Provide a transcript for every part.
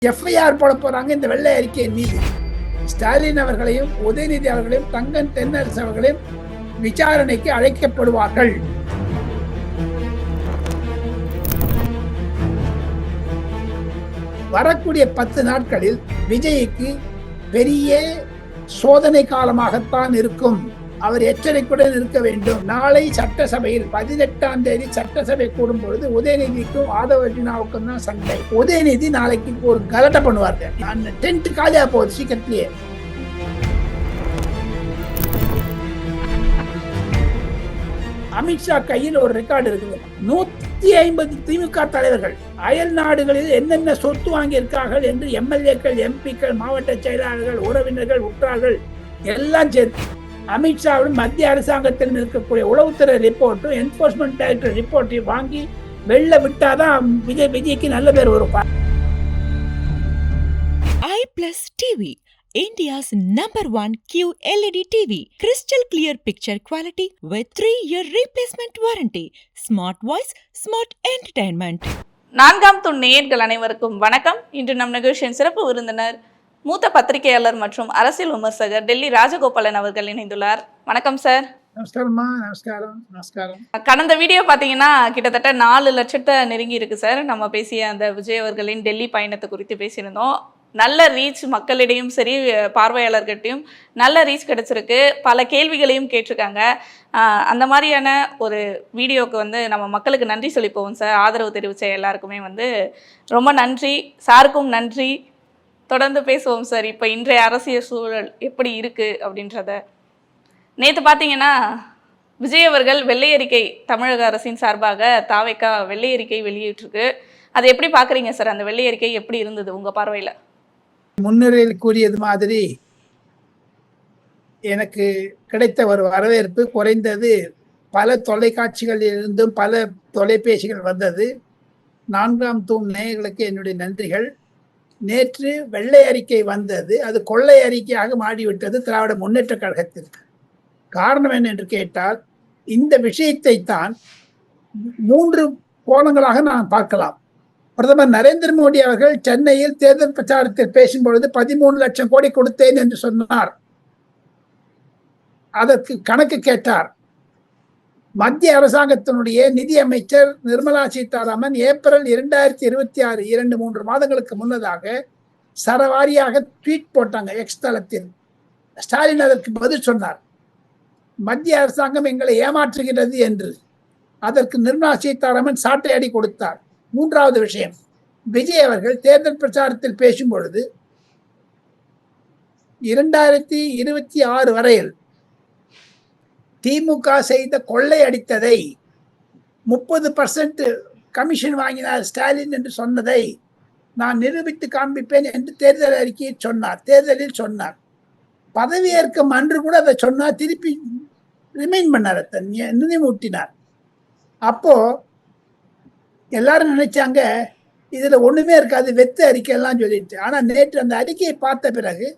FIR போட போறாங்க இந்த வெள்ளை அறிக்கையின் மீது. ஸ்டாலின் அவர்களையும் உதயநிதி அவர்களையும் தங்கம் தென்னரசு அவர்களையும் விசாரணைக்கு அழைக்கப்படுவார்கள். வரக்கூடிய 10 நாட்களில் விஜய்க்கு பெரிய சோதனை காலமாகத்தான் இருக்கும். அவர் எச்சரிக்கையுடன் இருக்க வேண்டும். நாளை சட்டசபையில் 18ஆம் தேதி சட்டசபை கூடும் பொழுது உதயநிதிக்கும் ஆதவ அர்ஜுனாவுக்கும் தான் சண்டை. உதயநிதி நாளைக்கு ஒரு கலட்டை பண்ணுவார்கள். அந்த டென்ட் காலியா போகுது சீக்கிரத்திலேயே. அமித்ஷா கையில் ஒரு ரெக்கார்டு இருக்குது. 150 திமுக தலைவர்கள் அயல் நாடுகளில் என்னென்ன சொத்து வாங்கியிருக்கார்கள் என்று எம்எல்ஏக்கள், எம்பிக்கள், மாவட்ட செயலாளர்கள், உறவினர்கள், உற்றார்கள் எல்லாம் சேர்த்து அமித்ஷாவின் மத்திய அரசாங்கத்தில் இருக்கக்கூடிய உளவுத்துறை ரிப்போர்ட்டும் என்போர்ஸ்மெண்ட் டைரக்டர் ரிப்போர்ட்டையும் வாங்கி வெளில விட்டாதான் விஜய்க்கு நல்ல பேர் வரும். iPlus TV, India's #1 QLED TV, crystal clear picture quality with 3-year replacement warranty, smart voice, smart entertainment. 4ஆம் தூண் நேயர்கள் அனைவருக்கும் வணக்கம். இன்று நம் நிகழ்ச்சியின் சிறப்பு விருந்தினர் மூத்த பத்திரிகையாளர் மற்றும் அரசியல் விமர்சகர் டெல்லி ராஜகோபாலன் அவர்கள் இணைந்துள்ளார். வணக்கம் சார். நமஸ்காரம்மா. நமஸ்காரம். கடந்த வீடியோ பார்த்தீங்கன்னா கிட்டத்தட்ட 4 லட்சத்தை நெருங்கி இருக்கு சார். நம்ம பேசிய அந்த விஜய் அவர்களின் டெல்லி பயணத்தை குறித்து பேசியிருந்தோம். நல்ல ரீச், மக்களிடையும் சரி பார்வையாளர்கிட்டையும் நல்ல ரீச் கிடைச்சிருக்கு. பல கேள்விகளையும் கேட்டிருக்காங்க. அந்த மாதிரியான ஒரு வீடியோவுக்கு நம்ம மக்களுக்கு நன்றி சொல்லி போவோம் சார். ஆதரவு தெரிவித்த எல்லாருக்குமே ரொம்ப நன்றி. சாருக்கும் நன்றி. தொடர்ந்து பேசுவோம் சார். இப்போ இன்றைய அரசியல் சூழல் எப்படி இருக்குது அப்படின்றத. நேற்று பார்த்தீங்கன்னா விஜய் அவர்கள் வெள்ளை அறிக்கை தமிழக அரசின் சார்பாக தாவேக்கா வெள்ளை அறிக்கை வெளியிட்டிருக்கு. அதை எப்படி பார்க்குறீங்க சார்? அந்த வெள்ளை அறிக்கை எப்படி இருந்தது உங்கள் பார்வையில்? முன்னுரையில் கூறியது மாதிரி எனக்கு கிடைத்த ஒரு வரவேற்பு குறைந்தது. பல தொலைக்காட்சிகளில் இருந்தும் பல தொலைபேசிகள் வந்தது. 4ஆம் தூண் நேயர்களுக்கு என்னுடைய நன்றிகள். நேற்று வெள்ளை அறிக்கை வந்தது. அது கொள்ளை அறிக்கையாக மாறிவிட்டது திராவிட முன்னேற்ற கழகத்திற்கு. காரணம் என்ன என்று கேட்டால், இந்த விஷயத்தை தான் 3 கோணங்களாக நாம் பார்க்கலாம். பிரதமர் நரேந்திர மோடி அவர்கள் சென்னையில் தேர்தல் பிரச்சாரத்தில் பேசும்பொழுது 13 லட்சம் கோடி கொடுத்தேன் என்று சொன்னார். அதற்கு கணக்கு கேட்டார். மத்திய அரசாங்கத்தினுடைய நிதி அமைச்சர் நிர்மலா சீதாராமன் ஏப்ரல் 2026 2-3 மாதங்களுக்கு முன்னதாக சரவாரியாக ட்வீட் போட்டாங்க எக்ஸ் தளத்தில். ஸ்டாலின் அதற்கு பதில் சொன்னார், மத்திய அரசாங்கம் எங்களை ஏமாற்றுகிறது என்று. அதற்கு நிர்மலா சீதாராமன் சாட்டை அடி கொடுத்தார். 3வது விஷயம், விஜய் அவர்கள் தேர்தல் பிரச்சாரத்தில் பேசும் பொழுது 2026 வரையில் திமுக செய்த கொள்ளை அடித்ததை 30% கமிஷன் வாங்கினார் ஸ்டாலின் என்று சொன்னதை நான் நிரூபித்து காண்பிப்பேன் என்று தேர்தலில் சொன்னார். பதவியேற்கும் அன்று கூட அதை சொன்னார். திருப்பி ரிமைண்ட் பண்ணார், நினைவூட்டினார். அப்போ எல்லாரும் நினைச்சாங்க இதுல ஒண்ணுமே இருக்காது, வெத்து அறிக்கை எல்லாம் சொல்லிட்டு. ஆனா நேற்று அந்த அறிக்கையை பார்த்த பிறகு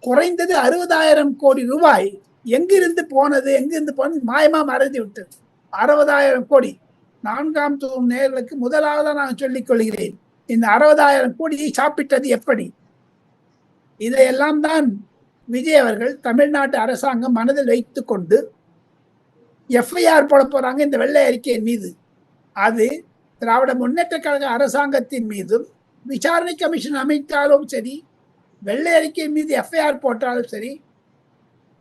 குறைந்தது 60,000 கோடி ரூபாய் எங்கிருந்து போனது மாயமா மறைந்து விட்டது. 60,000 கோடி. 4ஆம் தூண் நேயர்களுக்கு முதலாவதா நான் சொல்லிக் கொள்கிறேன், இந்த 60,000 கோடியை சாப்பிட்டது எப்படி? இதையெல்லாம் தான் விஜய் அவர்கள் தமிழ்நாட்டு அரசாங்கம் மனதில் வைத்து கொண்டு எஃப்ஐஆர் போட போறாங்க இந்த வெள்ளை அறிக்கையின் மீது. அது திராவிட முன்னேற்ற கழக அரசாங்கத்தின் மீதும் விசாரணை கமிஷன் அமைத்தாலும் சரி, வெள்ளை அறிக்கையின் மீது எஃப்ஐஆர் போட்டாலும் சரி,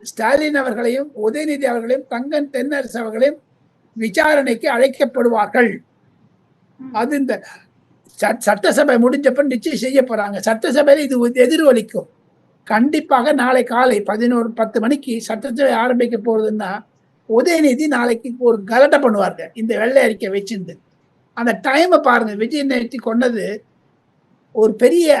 ஸ்டாலின் அவர்களையும் உதயநிதி அவர்களையும் தங்கம் தென்னரசு அவர்களையும் விசாரணைக்கு அழைக்கப்படுவார்கள். அது இந்த சட்டசபை முடிஞ்சப்ப நிச்சயம் செய்ய போறாங்க. சட்டசபையில் இது எதிரொலிக்கும். கண்டிப்பாக நாளை காலை 10 மணிக்கு சட்டசபை ஆரம்பிக்க போறதுன்னா உதயநிதி நாளைக்கு ஒரு கலட்டை பண்ணுவாங்க இந்த வெள்ளை அறிக்கை வச்சிருந்து. அந்த டைமை பாருங்க. விஜய் நேற்று கொண்டது ஒரு பெரிய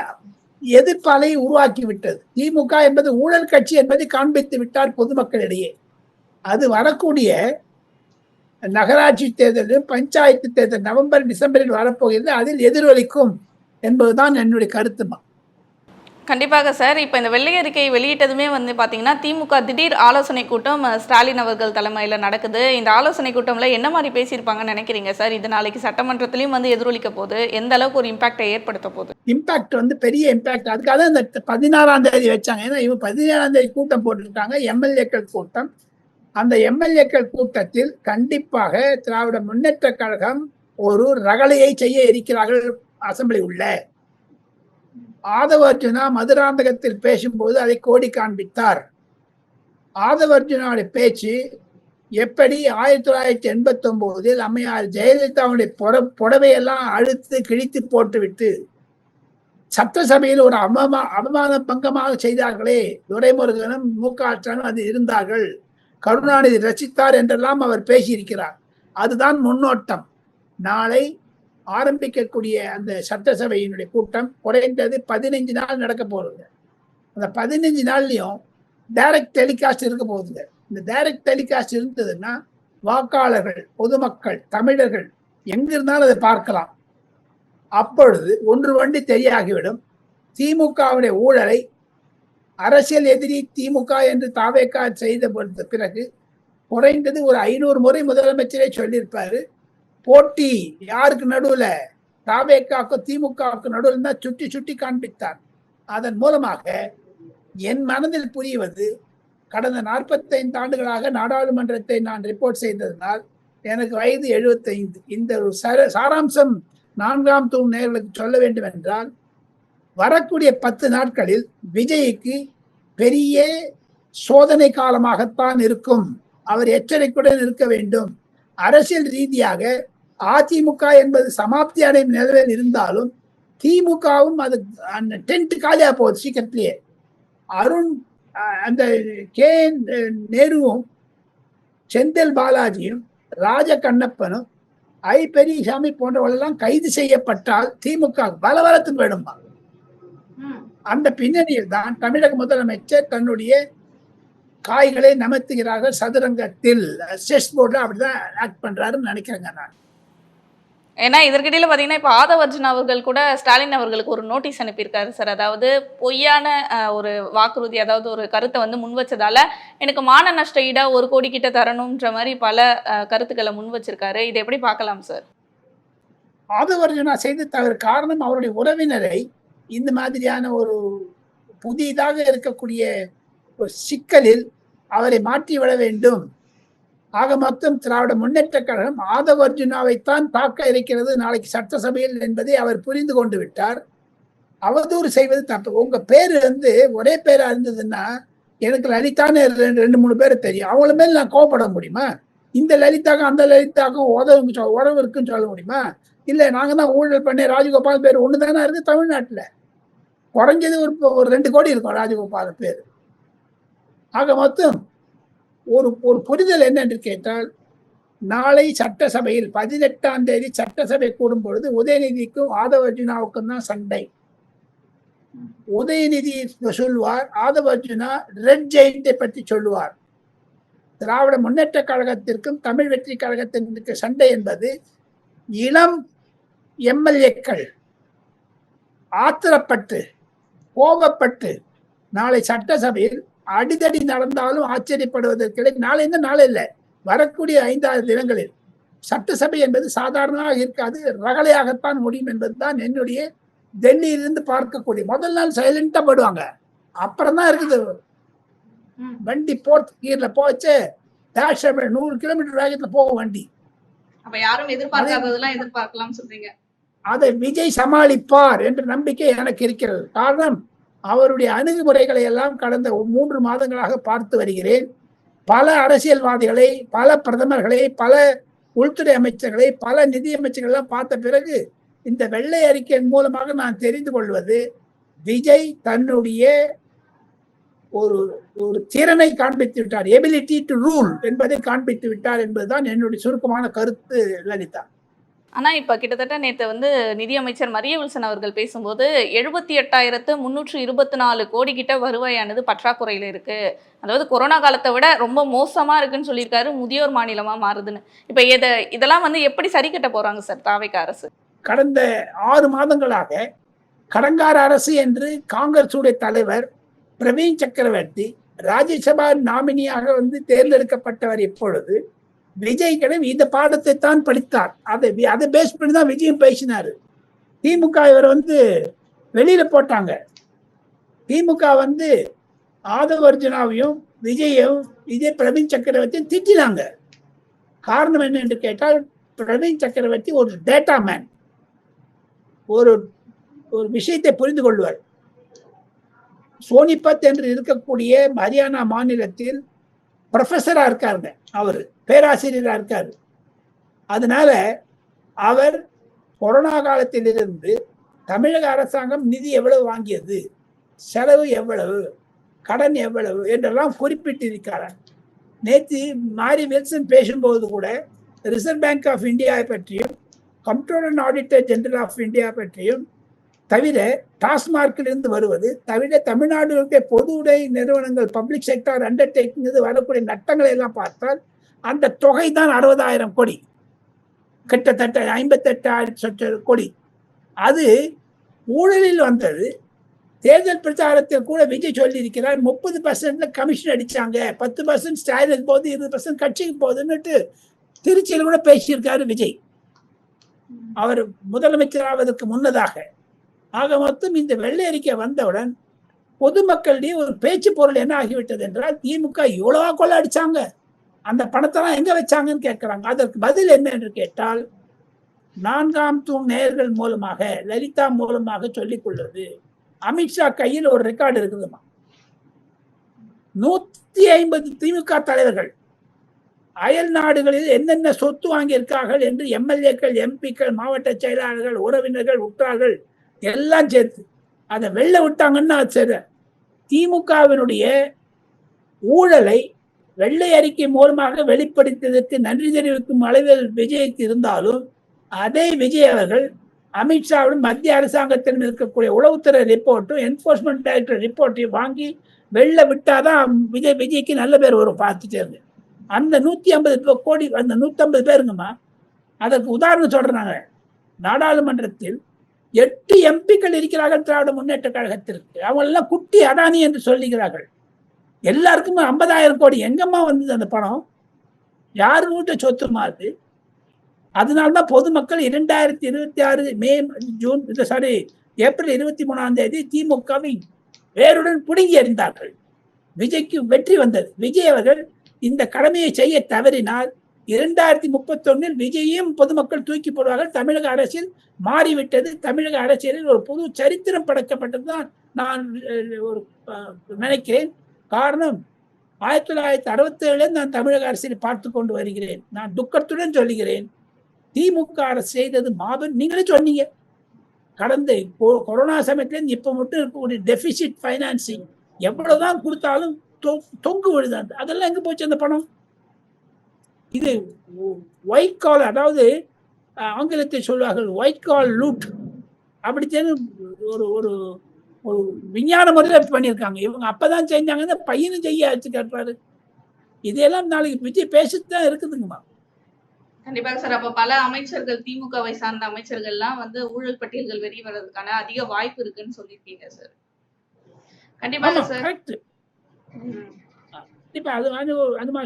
எதிர்ப்பாலை உருவாக்கி விட்டது. திமுக என்பது ஊழல் கட்சி என்பதை காண்பித்து விட்டார் பொதுமக்களிடையே. அது வரக்கூடிய நகராட்சி தேர்தலும் பஞ்சாயத்து தேர்தல் நவம்பர் டிசம்பரில் வரப்போகிறது. அதில் எதிரொலிக்கும் என்பதுதான் என்னுடைய கருத்துமா. கண்டிப்பாக சார். இப்ப இந்த வெள்ளை அறிக்கை வெளியிட்டதுமே வந்து பார்த்தீங்கன்னா, திமுக திடீர் ஆலோசனை கூட்டம் ஸ்டாலின் அவர்கள் தலைமையில நடக்குது. இந்த ஆலோசனை கூட்டம்ல என்ன மாரி பேசியிருப்பாங்கன்னு நினைக்கிறீங்க சார்? இது நாளைக்கு சட்டமன்றத்திலயும் வந்து எதிரொலிக்க போது. எந்த அளவுக்கு ஒரு இம்பாக்ட்ட ஏற்படுத்த போது? இம்பாக்ட் வந்து பெரிய இம்பாக்ட். அதுக்காக தான் இந்த 16ஆம் தேதி வச்சாங்க. ஏன்னா இவங்க 17ஆம் தேதி கூட்டம் போட்டிருக்காங்க, எம்எல்ஏக்கள் கூட்டம். அந்த எம்எல்ஏக்கள் கூட்டத்தில் கண்டிப்பாக திராவிட முன்னேற்ற கழகம் ஒரு ரகளையை செய்ய இருக்கிறார்கள். அசெம்பிளி உள்ள ஆதவ அர்ஜுனா மதுராந்தகத்தில் பேசும்போது அதை கோடி காண்பித்தார். ஆதவ அர்ஜுனாவுடைய பேச்சு எப்படி 1989 அம்மையார் ஜெயலலிதாவுடைய புடவையெல்லாம் அழுத்து கிழித்து போட்டுவிட்டு சட்டசபையில் ஒரு அவமான பங்கமாக செய்தார்களே, துரைமுருகனும் மு.க.ஸ்டாலினும் அது இருந்தார்கள், கருணாநிதி ரசித்தார் என்றெல்லாம் அவர் பேசியிருக்கிறார். அதுதான் முன்னோட்டம். நாளை ஆரம்பிக்கக்கூடிய அந்த சட்டசபையினுடைய கூட்டம் குறைந்தது 15 நாள் நடக்க போகுதுங்க. அந்த 15 நாள்லயும் டைரக்ட் டெலிகாஸ்ட் இருக்க போகுதுங்க. இந்த டைரக்ட் டெலிகாஸ்ட் இருந்ததுன்னா வாக்காளர்கள், பொதுமக்கள், தமிழர்கள் எங்கிருந்தாலும் அதை பார்க்கலாம். அப்பொழுது ஒன்று வண்டி தெரியாகிவிடும். திமுகவுடைய ஊழலை அரசியல் எதிரி திமுக என்று தாவேக்கா செய்த பிறகு குறைந்தது ஒரு 500 முறை முதலமைச்சரே சொல்லியிருப்பாரு, போட்டி யாருக்கு நடுவுல, தாவேக்காவுக்கும் திமுகவுக்கு நடுவில் தான் சுட்டி சுட்டி காண்பித்தார். அதன் மூலமாக என் மனதில் புரிவது, கடந்த 45 ஆண்டுகளாக நாடாளுமன்றத்தை நான் ரிப்போர்ட் செய்ததனால் எனக்கு வயது 75. இந்த ஒரு சாராம்சம் 4ஆம் தூண் நேயர்களுக்கு சொல்ல வேண்டும் என்றால், வரக்கூடிய 10 நாட்களில் விஜய்க்கு பெரிய சோதனை காலமாகத்தான் இருக்கும். அவர் எச்சரிக்கையுடன் இருக்க வேண்டும். அரசியல் ரீதியாக அதிமுக என்பது சமாப்தி அடையும் நிலையில் இருந்தாலும் திமுகவும் அது அந்த டென்ட் காலியா போகுது சீக்கிரத்திலேயே. அருண் அந்த கே நேருவும் செந்தில் பாலாஜியும் ராஜ கண்ணப்பனும் ஐ பெரியசாமி போன்றவர்களெல்லாம் கைது செய்யப்பட்டால் திமுக பலவரத்து போயிடுமா. அந்த பின்னணியில் தான் தமிழக முதலமைச்சர் தன்னுடைய காய்களை நகர்த்துகிறார்கள் சதுரங்கத்தில், செஸ் போர்டில் அப்படிதான் ஆக்ட் பண்றாருன்னு நினைக்கிறேங்க நான். ஏன்னா இதற்கிடையில பார்த்தீங்கன்னா, இப்போ ஆதவ அர்ஜுனா அவர்கள் கூட ஸ்டாலின் அவர்களுக்கு ஒரு நோட்டீஸ் அனுப்பியிருக்காரு சார். அதாவது பொய்யான ஒரு வாக்குறுதி, அதாவது ஒரு கருத்தை வந்து முன் வச்சதால எனக்கு மான நஷ்ட ஈடா 1 கோடி கிட்ட தரணுன்ற மாதிரி பல கருத்துக்களை முன் வச்சிருக்காரு. இதை எப்படி பார்க்கலாம் சார்? ஆதவ அர்ஜுனா செய்த தவறு காரணம் அவருடைய உறவினரை இந்த மாதிரியான ஒரு புதிதாக இருக்கக்கூடிய ஒரு சிக்கலில் அவரை மாற்றிவிட வேண்டும். ஆக மொத்தம் திராவிட முன்னேற்ற கழகம் ஆதவ அர்ஜுனாவைத்தான் தாக்க இருக்கிறது நாளைக்கு சட்டசபையில் என்பதை அவர் புரிந்து கொண்டு விட்டார். அவதூறு செய்வது தப்பு. உங்க பேரு வந்து ஒரே பேரா இருந்ததுன்னா, எனக்கு லலிதான்னு 2-3 பேர் தெரியும், அவங்கள மேல நான் கோவப்பட முடியுமா? இந்த லலிதாக்கும் அந்த லலிதாக்கும் உறவு இருக்குன்னு சொல்ல முடியுமா? இல்ல நாங்க தான் ஊழல் பண்ணி ராஜகோபால் பேர் ஒண்ணுதானே இருக்கு தமிழ்நாட்டுல. குறைஞ்சது ஒரு 2 கோடி இருக்கும் ராஜகோபால் பேர். ஆக மொத்தம் ஒரு புரிதல் என்ன என்று கேட்டால், நாளை சட்டசபையில் 18ஆம் தேதி சட்டசபை கூடும் பொழுது உதயநிதிக்கும் ஆதவ அர்ஜுனாவுக்கும் தான் சண்டை. உதயநிதி சொல்லுவார், ஆதவ அர்ஜுனா ரெட் ஜெயிண்டை பற்றி சொல்லுவார். திராவிட முன்னேற்ற கழகத்திற்கும் தமிழ் வெற்றி கழகத்திற்கு சண்டை என்பது இளம் எம்எல்ஏக்கள் ஆத்திரப்பட்டு கோபப்பட்டு நாளை சட்டசபையில் அடிதடி நடந்தாலும் ஆச்சரியப்படுவதற்கு நாளை இந்த நாள் இல்லை, வரக்கூடிய 5-6 தினங்களில் சட்டசபை என்பது சாதாரணமாக இருக்காது, ரகலையாகத்தான் முடியும் என்பதுதான் என்னுடைய டெல்லியிலிருந்து பார்க்கக்கூடிய. முதல் நாள் சைலண்டா போடுவாங்க, அப்புறம் தான் இருக்குது வண்டி போர்த் கீழ போச்சு 100 கிலோமீட்டர் வேகத்துல போகும் வண்டி. அப்ப யாரும் எதிர்பார்க்காததெல்லாம் எதிர்பார்க்கலாம் சொல்றீங்க. அதை விஜய் சமாளிப்பார் என்ற நம்பிக்கை எனக்கு இருக்கிறது. காரணம், அவருடைய அணுகுமுறைகளை எல்லாம் கடந்த 3 மாதங்களாக பார்த்து வருகிறேன். பல அரசியல்வாதிகளை, பல பிரதமர்களை, பல உள்துறை அமைச்சர்களை, பல நிதி அமைச்சர்கள் எல்லாம் பார்த்த பிறகு இந்த வெள்ளை அறிக்கையின் மூலமாக நான் தெரிந்து கொள்வது, விஜய் தன்னுடைய ஒரு திறனை காண்பித்து விட்டார், எபிலிட்டி டு ரூல் என்பதை காண்பித்து விட்டார் என்பதுதான் என்னுடைய சுருக்கமான கருத்து லலிதா. ஆனா இப்ப கிட்டத்தட்ட நேத்து வந்து நிதியமைச்சர் மரிய வில்சன் அவர்கள் பேசும்போது 78,324 கோடி கிட்ட வருவாயானது பற்றாக்குறையில இருக்கு, அதாவது கொரோனா காலத்தை விட ரொம்ப மோசமா இருக்குன்னு சொல்லியிருக்காரு, முதியோர் மாநிலமா மாறுதுன்னு. இப்ப இதெல்லாம் வந்து எப்படி சரி கட்ட போறாங்க சார் தாவேக்கா அரசு? கடந்த 6 மாதங்களாக கடங்கார அரசு என்று காங்கிரசுடைய தலைவர் பிரவீன் சக்கரவர்த்தி ராஜ்யசபா நாமினியாக தேர்ந்தெடுக்கப்பட்டவர். இப்பொழுது விஜய் இந்த பாடத்தை தான் படித்தார். அதை பேஸ் பண்ணி தான் விஜயும் பேசினாரு. திமுக இவர் வெளியில போட்டாங்க. திமுக ஆதவ அர்ஜுனாவையும் விஜய் பிரவீன் சக்கரவர்த்தியும் திட்டினாங்க. காரணம் என்ன என்று கேட்டால், பிரவீன் சக்கரவர்த்தி ஒரு டேட்டா மேன், ஒரு விஷயத்தை புரிந்து கொள்வார். சோனிபத் என்று இருக்கக்கூடிய ஹரியானா மாநிலத்தில் ப்ரொஃபஸரா இருக்காருங்க, அவர் பேராசிரியரா இருக்காரு. அதனால அவர் கொரோனா காலத்திலிருந்து தமிழக அரசாங்கம் நிதி எவ்வளவு வாங்கியது, செலவு எவ்வளவு, கடன் எவ்வளவு என்றெல்லாம் குறிப்பிட்டிருக்கிறார். நேற்று மாரி வில்சன் பேசும்போது கூட ரிசர்வ் பேங்க் ஆஃப் இந்தியா பற்றியும் comptroller and auditor general of India பற்றியும் தவிர டாஸ்மார்க்கிலிருந்து வருவது தவிர தமிழ்நாடு பொது உடை நிறுவனங்கள் பப்ளிக் செக்டார் அண்டர்டேக்கிங் வரக்கூடிய நட்டங்களை எல்லாம் பார்த்தால் அந்த தொகை தான் 60,000 கோடி, கிட்டத்தட்ட 58,000 கோடி. அது ஊழலில் வந்தது. தேர்தல் பிரச்சாரத்தில் கூட விஜய் சொல்லி இருக்கிறார், 30% கமிஷன் அடிச்சாங்க, 10% ஸ்டாலின் போகுது, 20% கட்சிக்கு போகுதுன்னுட்டு திருச்சியில் கூட பேசியிருக்காரு விஜய், அவர் முதலமைச்சராவதற்கு முன்னதாக. ஆக மொத்தம் இந்த வெள்ளை அறிக்கை வந்தவுடன் பொதுமக்களிடையே ஒரு பேச்சு பொருள் என்ன ஆகிவிட்டது என்றால், திமுக இவ்வளவா கொள்ள அடிச்சாங்க, அந்த பணத்தெல்லாம் எங்க வச்சாங்கன்னு கேட்கிறாங்க. அதற்கு பதில் என்ன என்று கேட்டால், 4ஆம் தூண் நேயர்கள் மூலமாக, லலிதா மூலமாக சொல்லிக் கொள்வது, அமித்ஷா கையில் ஒரு ரெக்கார்டு இருக்குதுமா. 150 திமுக தலைவர்கள் அயல் நாடுகளில் என்னென்ன சொத்து வாங்கியிருக்கார்கள் என்று எம்எல்ஏக்கள், எம்பிக்கள், மாவட்ட செயலாளர்கள், உறவினர்கள், உற்றார்கள் எல்லாம் சேர்த்து அதை வெளில விட்டாங்கன்னா சரி. திமுகவினுடைய ஊழலை வெள்ளை அறிக்கை மூலமாக வெளிப்படுத்தியதற்கு நன்றி தெரிவிக்கும் அளவில் விஜய்க்கு இருந்தாலும், அதே விஜய் அவர்கள் அமித்ஷாவிடம் மத்திய அரசாங்கத்திடம் இருக்கக்கூடிய உளவுத்துறை ரிப்போர்ட்டும் என்ஃபோர்ஸ்மெண்ட் டைரக்டர் ரிப்போர்ட்டையும் வாங்கி வெளில விட்டாதான் விஜய்க்கு நல்ல பேர் வரும். பார்த்துட்டே இருந்து அந்த 150 கோடி, அந்த 150 பேருங்கம்மா. அதற்கு உதாரணம் சொல்றாங்க, நாடாளுமன்றத்தில் 8 எம்பிக்கள் இருக்கிறார்கள் திராவிட முன்னேற்ற கழகத்திற்கு. அவங்க எல்லாம் குட்டி அடானி என்று சொல்லுகிறார்கள். எல்லாருக்குமே 50,000 கோடி எங்கம்மா வந்தது அந்த பணம்? யாரு வீட்டு சொத்துமா அது? அதனால்தான் பொதுமக்கள் 2026 ஏப்ரல் 23 திமுகவை வேருடன் பிடுங்கி எறிந்தார்கள். விஜய்க்கு வெற்றி வந்தது. விஜய் அவர்கள் இந்த கடமையை செய்ய தவறினால் 2031 விஜயையும் பொதுமக்கள் தூக்கி போடுவார்கள். தமிழக அரசியல் மாறிவிட்டது. தமிழக அரசியலில் ஒரு புது சரித்திரம் படைக்கப்பட்டதுதான் நான் நினைக்கிறேன். காரணம், 1967 நான் தமிழக அரசியலை பார்த்து கொண்டு வருகிறேன். நான் துக்கத்துடன் சொல்லுகிறேன், திமுக அரசு செய்தது மாபெரும். நீங்களே சொன்னீங்க, கடந்த கொரோனா சமயத்துல இப்ப மட்டும் இருக்கக்கூடிய டெபிசிட் பைனான்சிங் எவ்வளவுதான் கொடுத்தாலும் தொங்கு விழுது. அதெல்லாம் எங்க போச்சு அந்த பணம்? இது ஒயிட் கால், அதாவது ஆங்கிலத்தில் சொல்வார்கள் ஒயிட் கால் லூட், அப்படித்தான் ஒரு ஒரு ஒரு விஞ்ஞான முறையில் பண்ணியிருக்காங்க. இவங்க அப்பதான் செஞ்சாங்க, பையனும் செய்ய ஆச்சு கேட்பாரு. இதையெல்லாம் நாளைக்கு விஜய் பேசிட்டு இருக்குதுங்கம்மா. கண்டிப்பாக சார். அப்ப பல அமைச்சர்கள், திமுகவை சார்ந்த அமைச்சர்கள்லாம் ஊழல் பட்டியல்கள் வெளிவரதுக்கான அதிக வாய்ப்பு இருக்குன்னு சொல்லியிருக்கீங்க சார். கண்டிப்பாக சார். கண்டிப்பா அது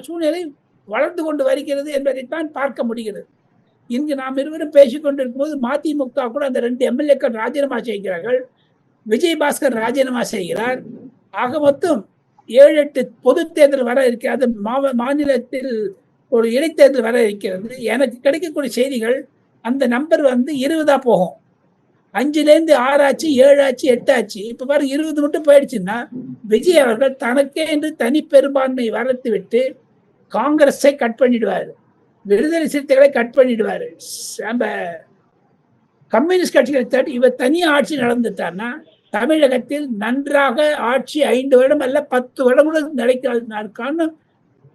சூழ்நிலை வளர்ந்து கொண்டு வருகிறது என்பதைத்தான் பார்க்க முடிகிறது. இங்கு நாம் இருவரும் பேசிக்கொண்டிருக்கும் போது மதிமுக கூட அந்த 2 எம்எல்ஏக்கள் ராஜினாமா செய்கிறார்கள். விஜயபாஸ்கர் ராஜினாமா செய்கிறார். ஆக மொத்தம் 7-8 பொது தேர்தல் வர இருக்கிறது. மாநிலத்தில் ஒரு இடைத்தேர்தல் வர இருக்கிறது. எனக்கு கிடைக்கக்கூடிய செய்திகள் அந்த நம்பர் 20 போகும். 5லேருந்து 6 ஆச்சு, 7 ஆச்சு, 8 ஆச்சு. இப்ப பாரு 20 மட்டும் போயிடுச்சுன்னா விஜய் அவர்கள் தனக்கே என்று தனி பெரும்பான்மை வளர்த்து விட்டு காங்கிரஸை கட் பண்ணிடுவாரு, விடுதலை சிறுத்தைகளை கட் பண்ணிடுவாரு, நம்ம கம்யூனிஸ்ட் கட்சிகளை தட்டி இவர் தனியா ஆட்சி நடந்துட்டார்னா தமிழகத்தில் நன்றாக ஆட்சி 5 வருடம் அல்ல 10 வருடம் கூட நடக்கான்னு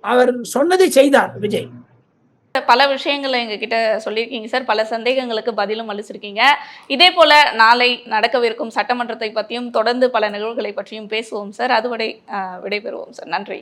அவர் சொன்னதை செய்தார் விஜய். பல விஷயங்களை எங்ககிட்ட சொல்லியிருக்கீங்க சார். பல சந்தேகங்களுக்கு பதிலும் அளிச்சிருக்கீங்க. இதே போல நாளை நடக்கவிருக்கும் சட்டமன்றத்தை பற்றியும் தொடர்ந்து பல நிகழ்வுகளை பற்றியும் பேசுவோம் சார். அதுவரை விடைபெறுவோம் சார். நன்றி.